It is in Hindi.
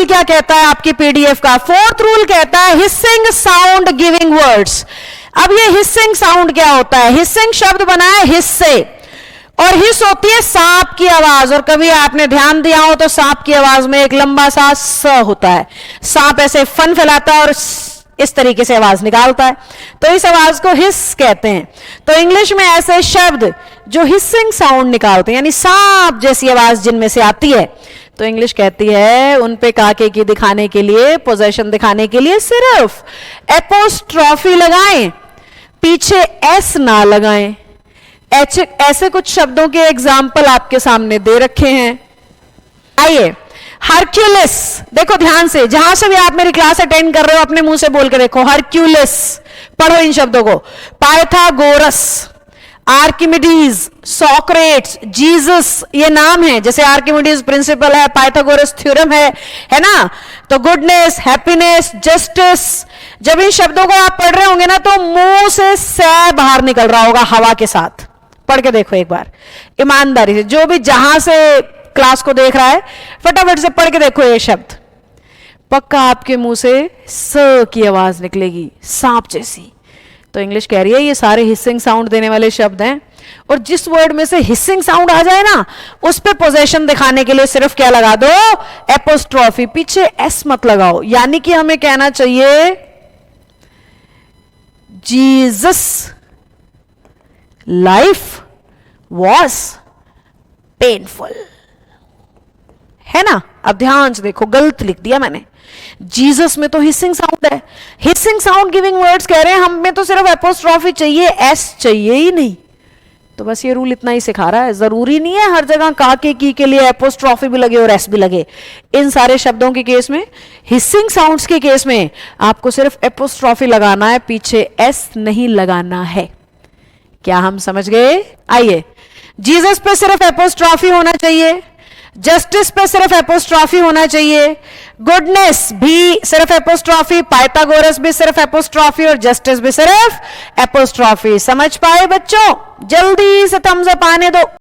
क्या कहता है आपकी पीडीएफ का? फोर्थ रूल कहता है हिसिंग साउंड गिविंग वर्ड्स। अब ये हिसिंग साउंड क्या होता है? हिसिंग शब्द बना है हिस्से, और हिस होती है सांप की आवाज। और कभी आपने ध्यान दिया हो तो सांप की आवाज में एक लंबा सा स होता है। सांप ऐसे फन फैलाता है और इस तरीके से आवाज निकालता है, तो इस आवाज को हिस कहते हैं। तो इंग्लिश में ऐसे शब्द जो हिसिंग साउंड निकालते हैं, यानी सांप जैसी आवाज जिनमें से आती है, तो इंग्लिश कहती है उन पे काके की दिखाने के लिए, पोजेशन दिखाने के लिए सिर्फ एपोस्ट्रॉफी लगाएं, पीछे एस ना लगाएं। ऐसे कुछ शब्दों के एग्जाम्पल आपके सामने दे रखे हैं। आइए, हरक्यूलिस, देखो ध्यान से, जहां से भी आप मेरी क्लास अटेंड कर रहे हो अपने मुंह से बोल के देखो, हरक्यूलिस, पढ़ो इन शब्दों को। पाइथागोरस, आर्किमिडीज, सोक्रेट्स, जीसस, ये नाम है। जैसे आर्किमिडीज प्रिंसिपल है, पाइथागोरस थ्योरम है ना। तो गुडनेस, हैप्पीनेस, जस्टिस, जब इन शब्दों को आप पढ़ रहे होंगे ना तो मुंह से सै बाहर निकल रहा होगा हवा के साथ। पढ़ के देखो एक बार ईमानदारी से, जो भी जहां से क्लास को देख रहा है फटाफट से पढ़ के देखो ये शब्द, पक्का आपके मुंह से स की आवाज निकलेगी, सांप जैसी। तो इंग्लिश कह रही है ये सारे हिसिंग साउंड देने वाले शब्द हैं, और जिस वर्ड में से हिसिंग साउंड आ जाए ना उस पे पोजेशन दिखाने के लिए सिर्फ क्या लगा दो? एपोस्ट्रॉफी, पीछे एस मत लगाओ। यानी कि हमें कहना चाहिए जीसस लाइफ वॉज पेनफुल, है ना। अब ध्यान से देखो, गलत लिख दिया मैंने, जीसस में तो हिसिंग साउंड है। हिसिंग साउंड गिविंग वर्ड्स कह रहे हैं हमें तो सिर्फ एपोस्ट्रॉफी चाहिए, एस चाहिए ही नहीं। तो बस ये रूल इतना ही सिखा रहा है, जरूरी नहीं है हर जगह काके की के लिए एपोस्ट्रॉफी भी लगे और एस भी लगे। इन सारे शब्दों के केस में, हिसिंग साउंड्स के केस में आपको सिर्फ एपोस्ट्रॉफी लगाना है, पीछे एस नहीं लगाना है। क्या हम समझ गए? आइए, जीसस पे सिर्फ एपोस्ट्रॉफी होना चाहिए, जस्टिस पे सिर्फ एपोस्ट्रॉफी होना चाहिए, गुडनेस भी सिर्फ एपोस्ट्रॉफी, पाइथागोरस भी सिर्फ एपोस्ट्रॉफी और जस्टिस भी सिर्फ एपोस्ट्रॉफी। समझ पाए बच्चों? जल्दी से थम्स अप आने दो।